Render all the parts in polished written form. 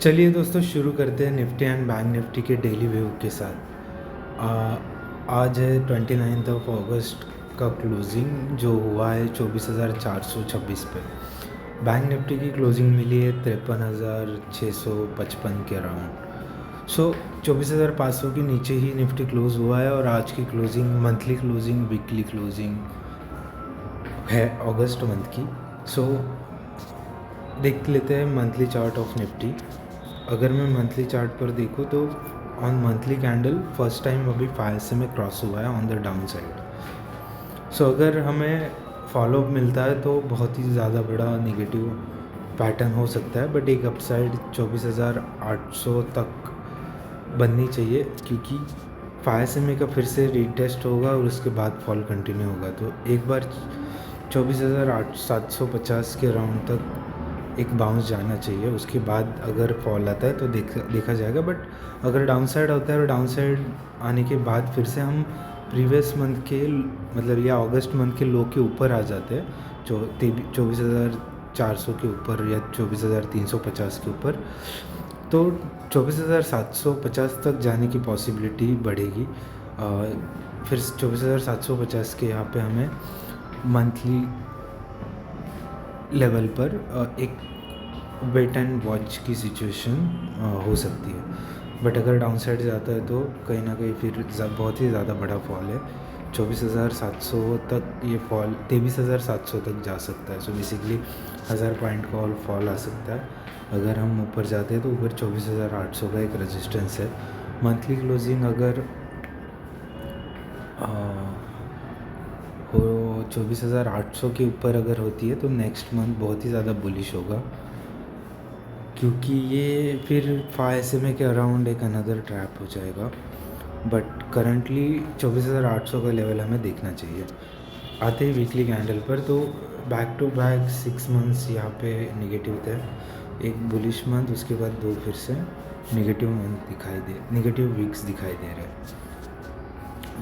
चलिए दोस्तों शुरू करते हैं निफ्टी एंड बैंक निफ्टी के डेली व्यू के साथ। आज है 29 ऑफ अगस्त का क्लोजिंग जो हुआ है 24,426 पे। बैंक निफ्टी की क्लोजिंग मिली है 53,655 के अराउंड। सो 24,500 के नीचे ही निफ्टी क्लोज हुआ है और आज की closing monthly closing weekly closing है अगस्त मंथ की। सो देख लेते हैं मंथली चार्ट ऑफ निफ्टी। अगर मैं मंथली चार्ट पर देखूँ तो on monthly candle first time अभी 500 में क्रॉस हुआ है ऑन द डाउन साइड। सो अगर हमें फॉलोअप मिलता है तो बहुत ही ज़्यादा बड़ा नेगेटिव पैटर्न हो सकता है, बट एक अपसाइड 24,800 तक बननी चाहिए क्योंकि 500 में का फिर से रीटेस्ट होगा और उसके बाद फॉल कंटिन्यू होगा। तो एक बार 24,750 के राउंड तक एक बाउंस जाना चाहिए, उसके बाद अगर फॉल आता है तो देखा जाएगा। बट अगर डाउन साइड होता है और डाउन साइड आने के बाद फिर से हम प्रीवियस मंथ के मतलब या अगस्त मंथ के लो के ऊपर आ जाते हैं 24,400 के ऊपर या 24,350 के ऊपर, तो 24,750 तक जाने की पॉसिबिलिटी बढ़ेगी। फिर 24,750 के यहाँ पे हमें मंथली लेवल पर एक वेट एंड वॉच की सिचुएशन हो सकती है। बट अगर डाउन साइड जाता है तो कहीं ना कहीं फिर बहुत ही ज़्यादा बड़ा फॉल है 24,700 तक। ये फॉल 23,700 तक जा सकता है। सो बेसिकली 1000 पॉइंट का और फॉल आ सकता है। अगर हम ऊपर जाते हैं तो ऊपर 24,800 का एक रेजिस्टेंस है। मंथली क्लोजिंग अगर हो 24,800 के ऊपर अगर होती है तो नेक्स्ट मंथ बहुत ही ज़्यादा बुलिश होगा, क्योंकि ये फिर 500 के अराउंड एक अनदर ट्रैप हो जाएगा। बट करंटली 24,800 का लेवल हमें देखना चाहिए। आते ही वीकली कैंडल पर तो बैक टू बैक 6 मंथ्स यहाँ पे नेगेटिव थे। एक बुलिश मंथ, उसके बाद दो फिर से नेगेटिव वीक्स दिखाई दे रहे हैं।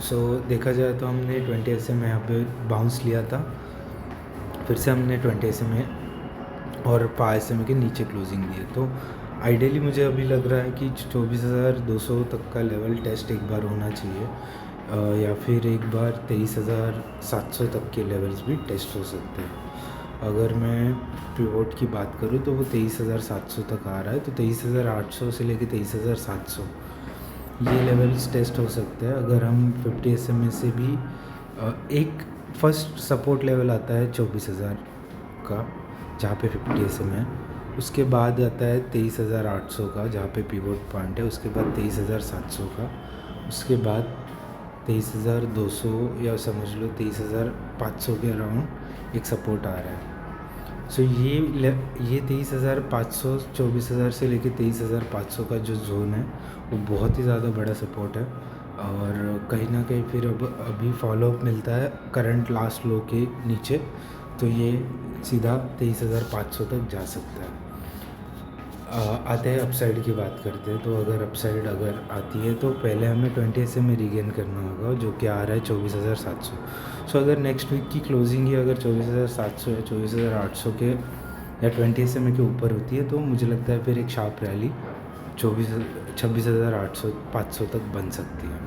सो देखा जाए तो हमने 20 SM यहाँ पे बाउंस लिया था, फिर से हमने 20 SM और 5 SM के नीचे क्लोजिंग दी है। तो आइडियली मुझे अभी लग रहा है कि 24,200 तक का लेवल टेस्ट एक बार होना चाहिए, या फिर एक बार 23,700 तक के लेवल्स भी टेस्ट हो सकते हैं। अगर मैं पिवोट की बात करूँ तो वो 23,700 तक आ रहा है, तो 23,800 से लेके 23,700 ये लेवल्स टेस्ट हो सकते हैं। अगर हम 50 SM से भी एक फर्स्ट सपोर्ट लेवल आता है 24,000 का जहाँ पे 50 SM है, उसके बाद आता है 23,800 का जहाँ पे पिवोट पॉइंट है, उसके बाद 23,700 का, उसके बाद 23,200 या समझ लो 23,500 के अराउंड एक सपोर्ट आ रहा है। सो ये 23,500 24,000 से लेके 23,500 का जो जोन है वो बहुत ही ज़्यादा बड़ा सपोर्ट है। और कहीं ना कहीं फिर अभी फॉलोअप मिलता है करंट लास्ट लो के नीचे, तो ये सीधा 23,500 तक जा सकता है। आते हैं अपसाइड की बात करते हैं। तो अगर अपसाइड अगर आती है तो पहले हमें 20 SM में रीगेन करना होगा, जो कि आ रहा है 24,700। सो अगर नेक्स्ट वीक की क्लोजिंग ही अगर 24,700 या 24,800 के या 20 SM के ऊपर होती है तो मुझे लगता है फिर एक शार्प रैली 26,800-500 तक बन सकती है।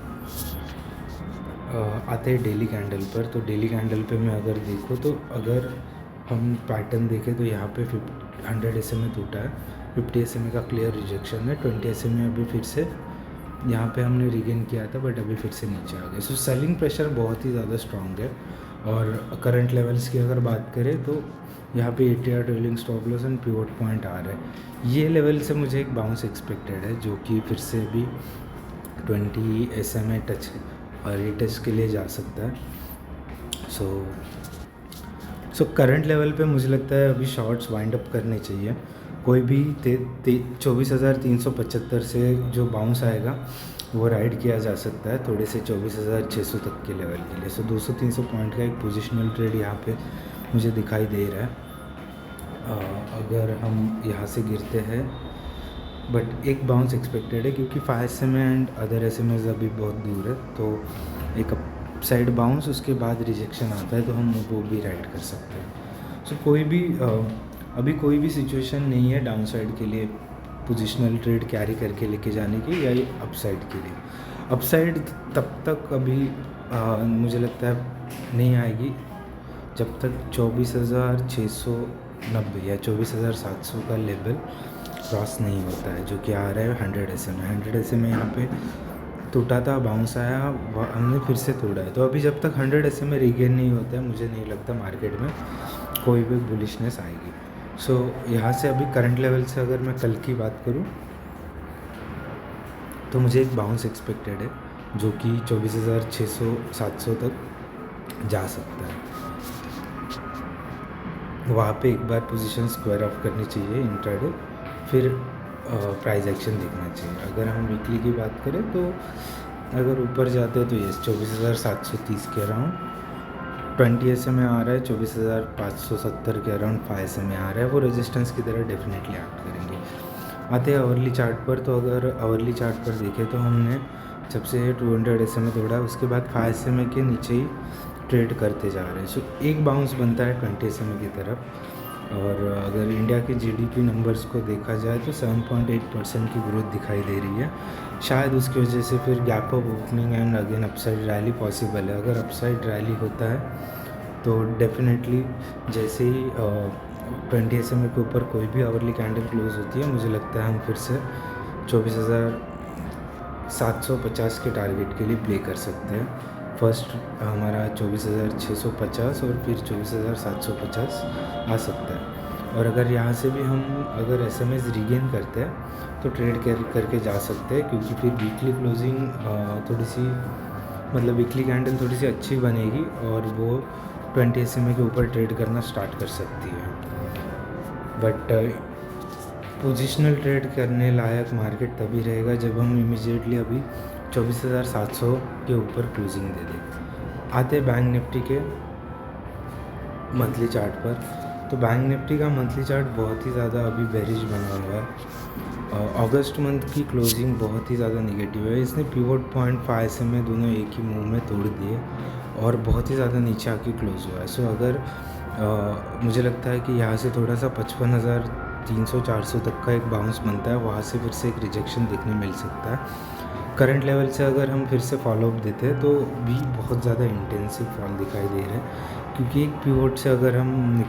आते हैं डेली कैंडल पर। तो डेली कैंडल पे मैं अगर देखूँ तो अगर हम पैटर्न देखें तो यहाँ पे 100 SM में टूटा है, 50 SM का क्लियर रिजेक्शन है, 20 SM में अभी फिर से यहाँ पे हमने रीगेन किया था बट अभी फिर से नीचे आ गए। सो सेलिंग प्रेशर बहुत ही ज़्यादा स्ट्रॉन्ग है। और करंट लेवल्स की अगर बात करें तो यहाँ पे 80 trailing stop loss and pivot point आ रहा है। ये लेवल से मुझे एक बाउंस एक्सपेक्टेड है जो कि फिर से भी 20 SMA टच और रीटेस्ट के लिए जा सकता है। सो करंट लेवल पे मुझे लगता है अभी शॉर्ट्स वाइंड अप करने चाहिए। कोई भी 24,375 से जो बाउंस आएगा वो राइड किया जा सकता है थोड़े से 24,600 तक के लेवल के लिए। सो 200-300 पॉइंट का एक पोजिशनल ट्रेड यहाँ पे मुझे दिखाई दे रहा है। अगर हम यहाँ से गिरते हैं, बट एक बाउंस एक्सपेक्टेड है क्योंकि 5 SM एंड अदर SMs अभी बहुत दूर है, तो एक साइड बाउंस उसके बाद रिजेक्शन आता है तो हम वो भी राइड कर सकते हैं। सो अभी कोई भी सिचुएशन नहीं है डाउन साइड के लिए पोजिशनल ट्रेड कैरी करके लेके जाने की, या ये अपसाइड के लिए। अपसाइड तब तक अभी मुझे लगता है नहीं आएगी जब तक 24,690 या 24,700 का लेवल क्रॉस नहीं होता है, जो कि आ रहा है 100 SMA। 100 SMA यहाँ पे टूटा था, बाउंस आया, हमने फिर से तोड़ा है। तो अभी जब तक 100 SMA रिगेन नहीं होता है, मुझे नहीं लगता मार्केट में कोई भी बुलिशनेस आएगी। सो यहाँ से अभी करंट लेवल से अगर मैं कल की बात करूँ तो मुझे एक बाउंस एक्सपेक्टेड है जो कि 24,600-700 तक जा सकता है। वहाँ पे एक बार पोजीशन स्क्वायर ऑफ करनी चाहिए इंट्राडे, फिर प्राइस एक्शन देखना चाहिए। अगर हम वीकली की बात करें तो अगर ऊपर जाते हैं तो ये 24,730 के अराउंड 20 SMA आ रहा है, 24,570 के अराउंड 5 SMA आ रहा है, वो रेजिस्टेंस की तरह डेफिनेटली एक्ट करेंगे। आते हैं अवर्ली चार्ट पर, तो अगर अवर्ली चार्ट पर देखें तो हमने जब से 200 SMA तोड़ा, उसके बाद 5 SMA के नीचे ही ट्रेड करते जा रहे हैं। सो एक बाउंस बनता है 20 SMA की तरफ। और अगर इंडिया के GDP नंबर्स को देखा जाए तो 7.8% की ग्रोथ दिखाई दे रही है। शायद उसकी वजह से फिर gap up opening and again upside rally possible है। अगर अपसाइड रैली होता है तो डेफिनेटली जैसे ही 20 SMA के ऊपर कोई भी आवरली कैंडल क्लोज होती है, मुझे लगता है हम फिर से 24,750 के टारगेट के लिए प्ले कर सकते हैं। फर्स्ट हमारा 24,650 और फिर 24,750 आ सकता है। और अगर यहाँ से भी हम अगर SMS रिगेन करते हैं तो ट्रेड करके जा सकते हैं, क्योंकि फिर वीकली क्लोजिंग थोड़ी सी मतलब वीकली कैंडल थोड़ी सी अच्छी बनेगी और वो 20 SMA के ऊपर ट्रेड करना स्टार्ट कर सकती है। बट पोजिशनल ट्रेड करने लायक मार्केट तभी रहेगा जब हम इमीडिएटली अभी 24,700 के ऊपर क्लोजिंग दे दें। आते बैंक निफ्टी के मंथली चार्ट पर, तो बैंक निफ्टी का मंथली चार्ट बहुत ही ज़्यादा अभी बेरिश बना हुआ है। अगस्त मंथ की क्लोजिंग बहुत ही ज़्यादा नेगेटिव है। इसने पिवट पॉइंट 5 SMA दोनों एक ही मूव में तोड़ दिए और बहुत ही ज़्यादा नीचे आके क्लोज हुआ है। सो अगर मुझे लगता है कि यहाँ से थोड़ा सा 55,300-400 तक का एक बाउंस बनता है, वहाँ से फिर से एक रिजेक्शन देखने मिल सकता है। करंट लेवल से अगर हम फिर से फॉलोअप देते हैं तो भी बहुत ज़्यादा इंटेंसिव फॉल दिखाई दे रहा है, क्योंकि एक पिवट से अगर हम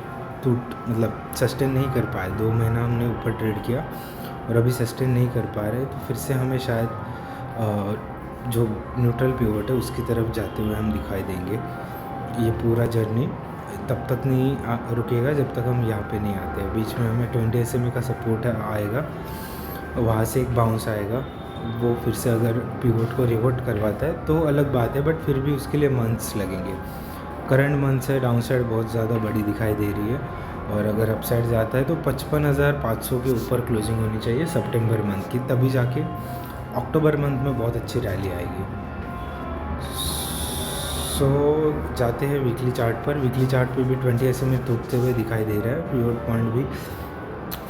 मतलब सस्टेन नहीं कर पाए, 2 महीना हमने ऊपर ट्रेड किया और अभी सस्टेन नहीं कर पा रहे, तो फिर से हमें शायद जो न्यूट्रल पिवट है उसकी तरफ जाते हुए हम दिखाई देंगे। ये पूरा जर्नी तब तक नहीं रुकेगा जब तक हम यहाँ पे नहीं आते। बीच में हमें 20 SMA का सपोर्ट आएगा, वहाँ से एक बाउंस आएगा, वो फिर से अगर पिवट को रिवर्ट करवाता है तो अलग बात है, बट फिर भी उसके लिए मंथ्स लगेंगे। करंट मंथ से डाउन साइड बहुत ज़्यादा बड़ी दिखाई दे रही है, और अगर अपसाइड जाता है तो 55,500 के ऊपर क्लोजिंग होनी चाहिए सितंबर मंथ की, तभी जाके अक्टूबर मंथ में बहुत अच्छी रैली आएगी। सो जाते हैं वीकली चार्ट पर। वीकली चार्ट पे भी 20 SMA टूटते हुए दिखाई दे रहा है। पिवट पॉइंट भी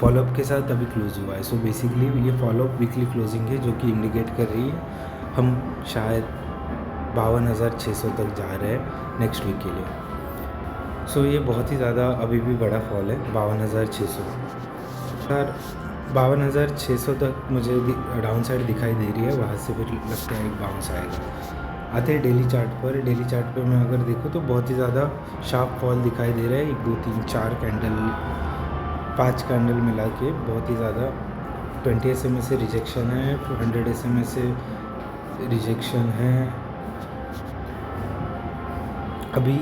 फॉलोअप के साथ अभी क्लोज हुआ है। सो बेसिकली ये फॉलोअप वीकली क्लोजिंग है जो कि इंडिकेट कर रही है हम शायद 52,600 तक जा रहे हैं नेक्स्ट वीक के लिए। सो ये बहुत ही ज़्यादा अभी भी बड़ा फॉल है 52,600। सर 52,600 तक मुझे डाउन साइड दिखाई दे रही है, वहाँ से फिर लगता है एक बाउंस आएगा। आते हैं डेली चार्ट पर। डेली चार्ट पर मैं अगर देखूँ तो बहुत ही ज़्यादा शार्प फॉल दिखाई दे रहा है। 1 2 3 4 कैंडल 5 कैंडल मिला के बहुत ही ज़्यादा 20 SMA से रिजेक्शन है, 100 SMA से रिजेक्शन है। अभी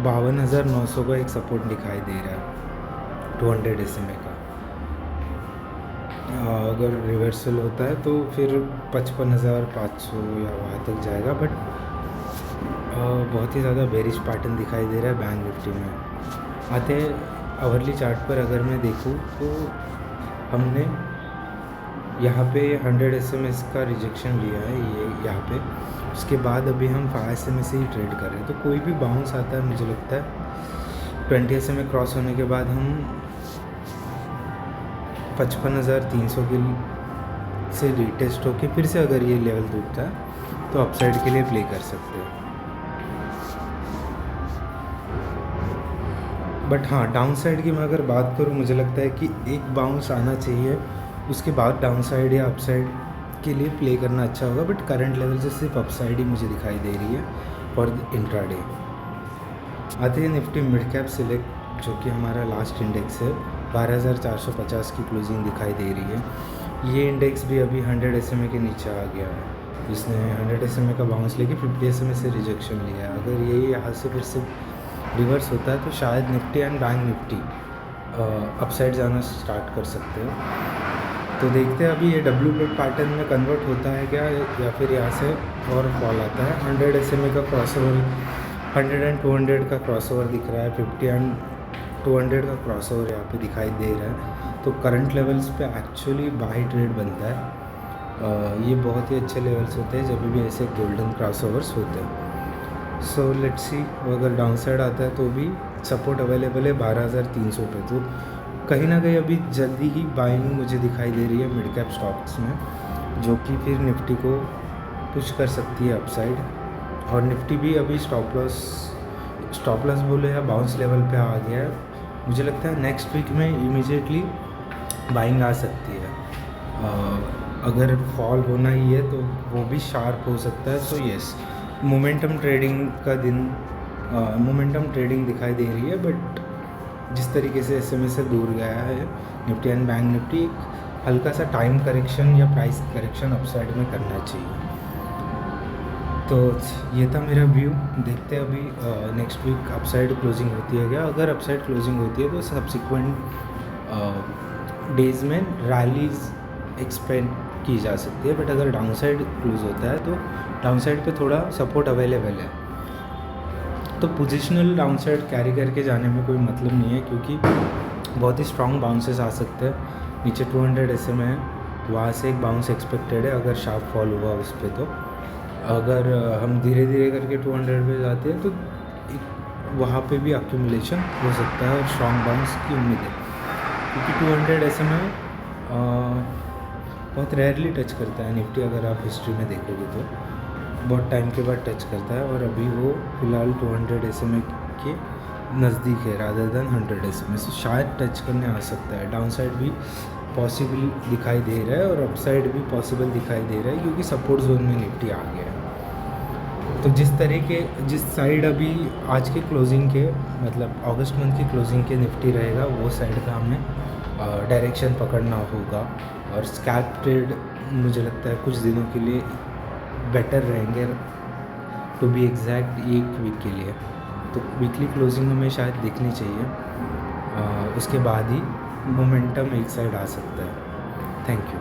52,900 का एक सपोर्ट दिखाई दे रहा है 200 SMA का। अगर रिवर्सल होता है तो फिर 55,500 या वहाँ तक जाएगा, बट बहुत ही ज़्यादा बेरिश पैटर्न दिखाई दे रहा है बैंक निफ्टी में। आते आवरली चार्ट पर अगर मैं देखूँ तो हमने यहाँ पे 100 SMA का रिजेक्शन लिया है, ये यहाँ पे। उसके बाद अभी हम 5 SMA से ही ट्रेड कर रहे हैं, तो कोई भी बाउंस आता है मुझे लगता है 20 SMA क्रॉस होने के बाद हम 55,300 के से रिटेस्ट होके फिर से अगर ये लेवल टूटता है तो अपसाइड के लिए प्ले कर सकते हैं। बट हाँ, डाउन साइड की मैं अगर बात करूँ, मुझे लगता है कि एक बाउंस आना चाहिए उसके बाद डाउन साइड या अप साइड के लिए प्ले करना अच्छा होगा, बट करंट लेवल से सिर्फ अप साइड ही मुझे दिखाई दे रही है फॉर इंट्राडे। आते हैं निफ्टी मिड कैप सिलेक्ट, जो कि हमारा लास्ट इंडेक्स है, 12,450 की क्लोजिंग दिखाई दे रही है। ये इंडेक्स भी अभी 100 SMA के नीचे आ गया है। इसने 100 SMA का बाउंस लेके 50 SMA से रिजेक्शन लिया है। अगर ये यहाँ से फिर से रिवर्स होता है तो शायद Nifty and bank Nifty upside जाना स्टार्ट कर सकते हो। तो देखते हैं अभी ये W पैटर्न में कन्वर्ट होता है क्या, या फिर यहाँ से और फॉल आता है। 100 SMA का क्रॉसओवर, 100 एंड 200 का क्रॉसओवर दिख रहा है, 50 एंड 200 का क्रॉसओवर यहाँ पे दिखाई दे रहा है। तो करंट लेवल्स पे एक्चुअली बाई ट्रेड बनता है। ये बहुत ही अच्छे लेवल्स होते हैं जब भी ऐसे गोल्डन क्रॉसओवर्स होते हैं। सो लेट्स सी, अगर डाउन साइड आता है तो भी सपोर्ट अवेलेबल है 12,300 पे। तो कहीं ना कहीं अभी जल्दी ही बाइंग मुझे दिखाई दे रही है मिड कैप स्टॉक्स में, जो कि फिर निफ्टी को पुश कर सकती है अपसाइड। और निफ्टी भी अभी स्टॉप लॉस बोले या बाउंस लेवल पे आ गया है। मुझे लगता है नेक्स्ट वीक में इमीडिएटली बाइंग आ सकती है। अगर फॉल होना ही है तो वो भी शार्प हो सकता है। तो येस, मोमेंटम ट्रेडिंग का दिन, मोमेंटम ट्रेडिंग दिखाई दे रही है, बट जिस तरीके से SMA से दूर गया है निफ्टी एंड बैंक निफ्टी, एक हल्का सा टाइम करेक्शन या प्राइस करेक्शन अपसाइड में करना चाहिए। तो ये था मेरा व्यू। देखते हैं अभी नेक्स्ट वीक अपसाइड क्लोजिंग होती है क्या। अगर अपसाइड क्लोजिंग होती है तो सब्सिक्वेंट डेज़ में रैलीज एक्सपेक्ट की जा सकती है, बट अगर डाउन साइड क्लोज होता है तो डाउन साइड पे थोड़ा सपोर्ट अवेलेबल है। तो पोजिशनल डाउन साइड कैरी करके जाने में कोई मतलब नहीं है, क्योंकि बहुत ही स्ट्रॉन्ग बाउंसेस आ सकते हैं। नीचे 200 SMA है, वहाँ से एक बाउंस एक्सपेक्टेड है अगर शार्प फॉल हुआ उस पर। तो अगर हम धीरे धीरे करके 200 पे जाते हैं तो वहाँ पे भी अक्यूमुलेशन हो सकता है और स्ट्रॉन्ग बाउंस की उम्मीद है, क्योंकि 200 SMA बहुत रेयरली टच करता है निफ्टी। अगर आप हिस्ट्री में देखोगे तो बहुत टाइम के बाद टच करता है, और अभी वो फ़िलहाल 200 SMA के नज़दीक है रादर देन 100 SMA। से शायद टच करने आ सकता है। डाउन साइड भी पॉसिबल दिखाई दे रहा है और अपसाइड भी पॉसिबल दिखाई दे रहा है, क्योंकि सपोर्ट जोन में निफ्टी आ गया है। तो जिस साइड अभी आज के क्लोजिंग के, मतलब अगस्त मंथ की क्लोजिंग के निफ्टी रहेगा, वो साइड का हमें डायरेक्शन पकड़ना होगा। और स्कैल्प ट्रेड मुझे लगता है कुछ दिनों के लिए बेटर रहेंगे, टू बी एग्जैक्ट 1 वीक के लिए। तो वीकली क्लोजिंग हमें शायद देखनी चाहिए, उसके बाद ही मोमेंटम एक साइड आ सकता है। Thank you.